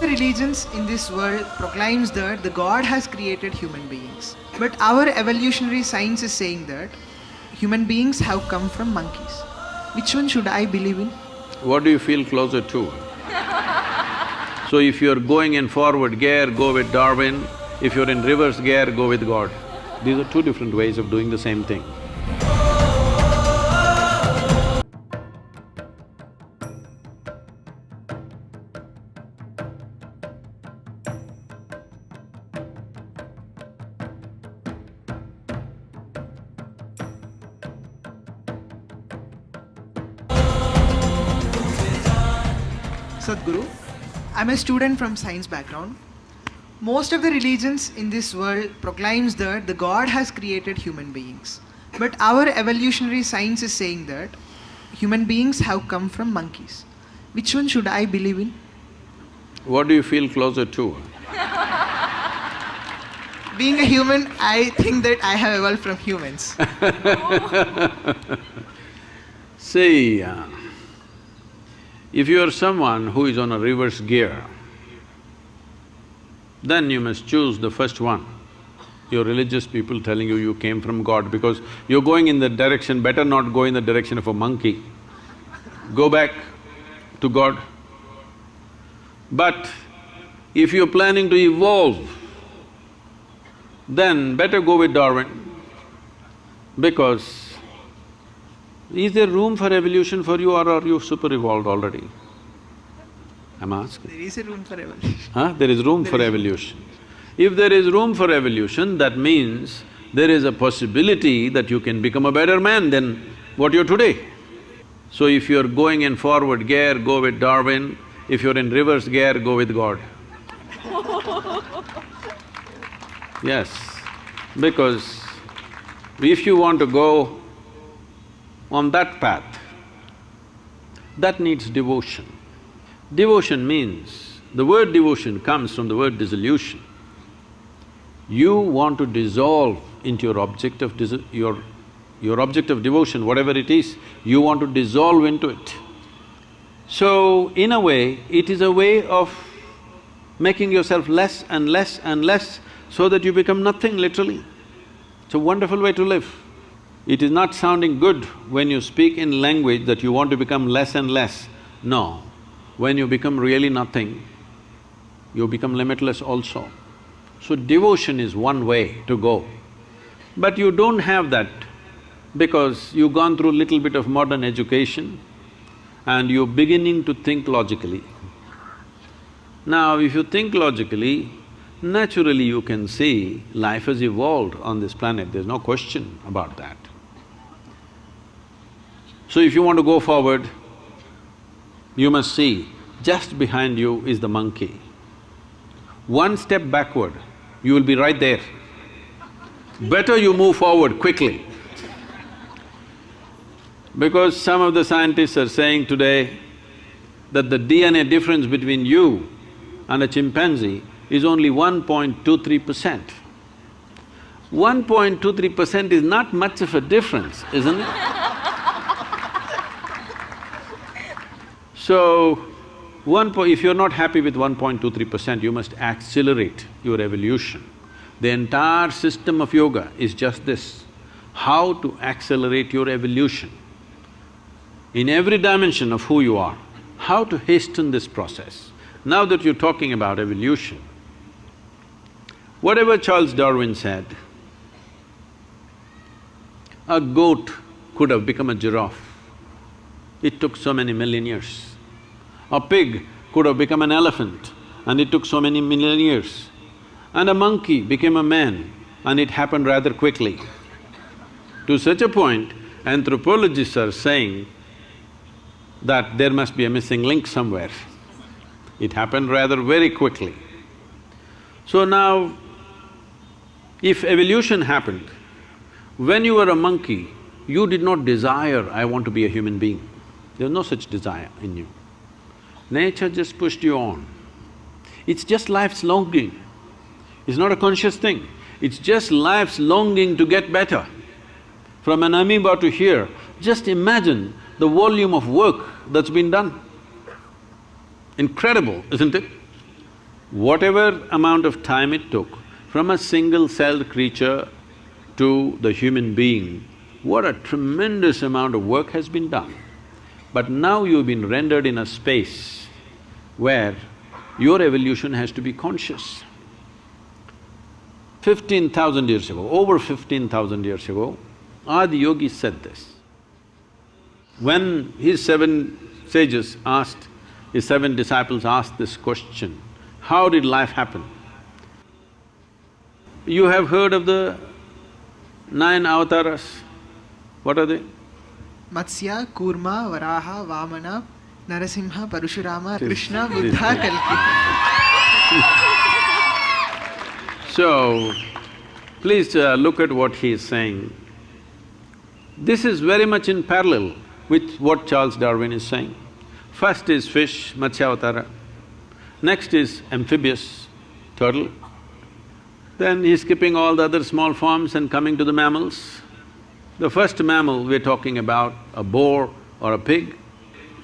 The religions in this world proclaims that the God has created human beings. But our evolutionary science is saying that human beings have come from monkeys. Which one should I believe in? What do you feel closer to? So if you're going in forward gear, go with Darwin. If you're in reverse gear, go with God. These are two different ways of doing the same thing. Sadhguru, I'm a student from science background. Most of the religions in this world proclaims that the God has created human beings. But our evolutionary science is saying that human beings have come from monkeys. Which one should I believe in? What do you feel closer to? Being a human, I think that I have evolved from humans. See, if you are someone who is on a reverse gear, then you must choose the first one. Your religious people telling you came from God because you're going in that direction, better not go in the direction of a monkey. Go back to God. But if you're planning to evolve, then better go with Darwin because is there room for evolution for you or are you super evolved already? I'm asking. There is a room for evolution. Huh? There is room for evolution. If there is room for evolution, that means there is a possibility that you can become a better man than what you're today. So if you're going in forward gear, go with Darwin. If you're in reverse gear, go with God. Yes, because if you want to go on that path, that needs devotion. Devotion means, the word devotion comes from the word dissolution. You want to dissolve into your object of your object of devotion, whatever it is, you want to dissolve into it. So, in a way, it is a way of making yourself less and less and less so that you become nothing, literally. It's a wonderful way to live. It is not sounding good when you speak in language that you want to become less and less. No, when you become really nothing, you become limitless also. So devotion is one way to go. But you don't have that because you've gone through little bit of modern education and you're beginning to think logically. Now, if you think logically, naturally you can see life has evolved on this planet, there's no question about that. So if you want to go forward, you must see, just behind you is the monkey. One step backward, you will be right there. Better you move forward quickly. Because some of the scientists are saying today that the DNA difference between you and a chimpanzee is only 1.23%. 1.23% is not much of a difference, isn't it? So, if you're not happy with 1.23%, you must accelerate your evolution. The entire system of yoga is just this, how to accelerate your evolution. In every dimension of who you are, how to hasten this process. Now that you're talking about evolution, whatever Charles Darwin said, a goat could have become a giraffe. It took so many million years. A pig could have become an elephant and it took so many million years. And a monkey became a man and it happened rather quickly. To such a point, anthropologists are saying that there must be a missing link somewhere. It happened rather very quickly. So now, if evolution happened, when you were a monkey, you did not desire, I want to be a human being. There's no such desire in you. Nature just pushed you on. It's just life's longing. It's not a conscious thing. It's just life's longing to get better. From an amoeba to here, just imagine the volume of work that's been done. Incredible, isn't it? Whatever amount of time it took from a single-celled creature to the human being, what a tremendous amount of work has been done. But now you've been rendered in a space where your evolution has to be conscious. 15,000 years ago, over 15,000 years ago, Adi Yogi said this. When his seven sages asked, his seven disciples asked this question, how did life happen? You have heard of the 9 avatars. What are they? Matsya, Kurma, Varaha, Vamana, Narasimha, Parashurama, Krishna, Buddha, Kalki. So, please look at what he is saying. This is very much in parallel with what Charles Darwin is saying. First is fish, Matsyavatara. Next is amphibious, turtle. Then he's skipping all the other small forms and coming to the mammals. The first mammal we're talking about, a boar or a pig.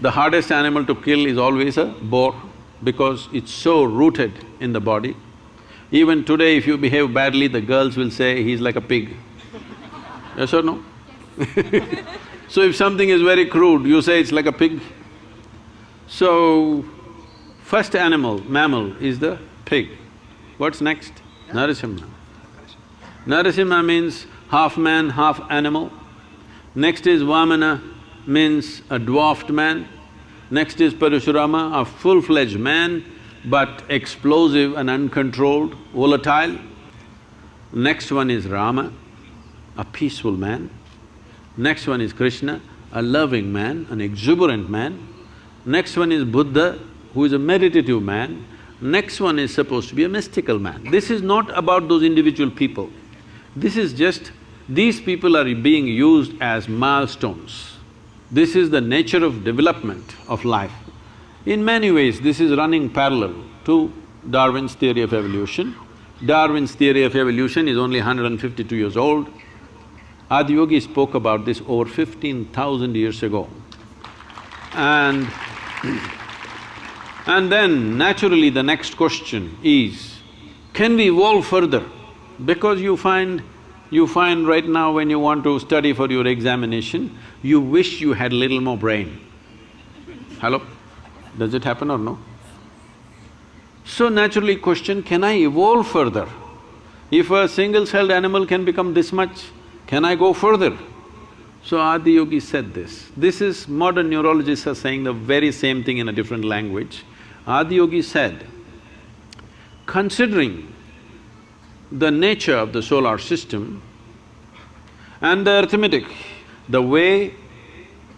The hardest animal to kill is always a boar because it's so rooted in the body. Even today, if you behave badly, the girls will say, he's like a pig. Yes or no? So if something is very crude, you say it's like a pig. So, first animal, mammal is the pig. What's next? Narasimha. Narasimha means half man, half animal. Next is Vamana, means a dwarfed man. Next is Parashurama, a full-fledged man, but explosive and uncontrolled, volatile. Next one is Rama, a peaceful man. Next one is Krishna, a loving man, an exuberant man. Next one is Buddha, who is a meditative man. Next one is supposed to be a mystical man. This is not about those individual people. This is just, these people are being used as milestones. This is the nature of development of life. In many ways, this is running parallel to Darwin's theory of evolution. Darwin's theory of evolution is only 152 years old. Adi Yogi spoke about this over 15,000 years ago. And then naturally the next question is, can we evolve further? Because you find right now when you want to study for your examination, you wish you had little more brain. Hello? Does it happen or no? So naturally question, can I evolve further? If a single-celled animal can become this much, can I go further? So Adi Yogi said this. This is… modern neurologists are saying the very same thing in a different language. Adi Yogi said, considering the nature of the solar system and the arithmetic, the way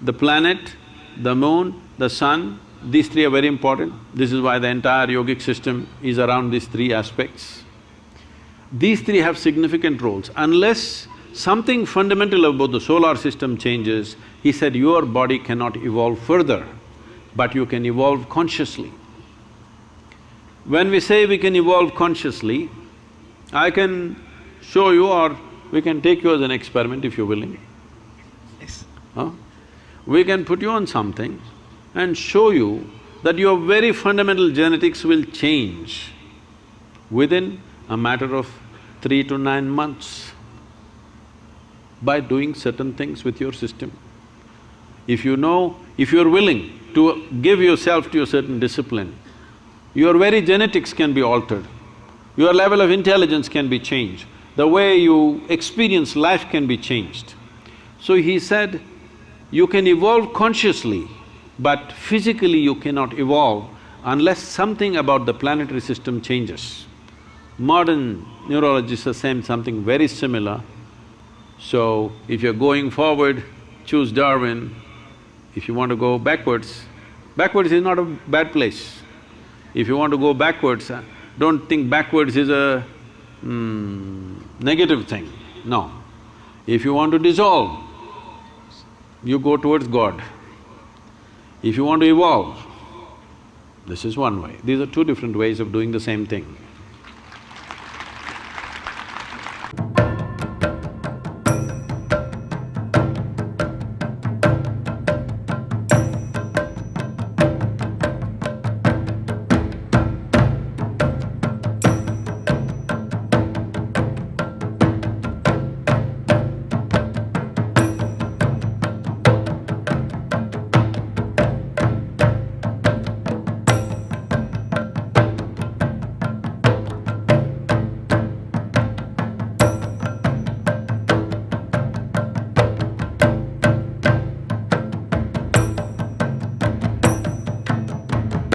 the planet, the moon, the sun, these three are very important. This is why the entire yogic system is around these three aspects. These three have significant roles. Unless something fundamental about the solar system changes, he said, your body cannot evolve further, but you can evolve consciously. When we say we can evolve consciously, I can show you or we can take you as an experiment if you're willing. Yes. Huh? We can put you on something and show you that your very fundamental genetics will change within a matter of 3 to 9 months by doing certain things with your system. If you know, if you're willing to give yourself to a certain discipline, your very genetics can be altered, your level of intelligence can be changed, the way you experience life can be changed. So he said, you can evolve consciously, but physically you cannot evolve unless something about the planetary system changes. Modern neurologists are saying something very similar. So, if you're going forward, choose Darwin. If you want to go backwards, backwards is not a bad place. If you want to go backwards, don't think backwards is a negative thing, no. If you want to dissolve, you go towards God. If you want to evolve, this is one way. These are two different ways of doing the same thing.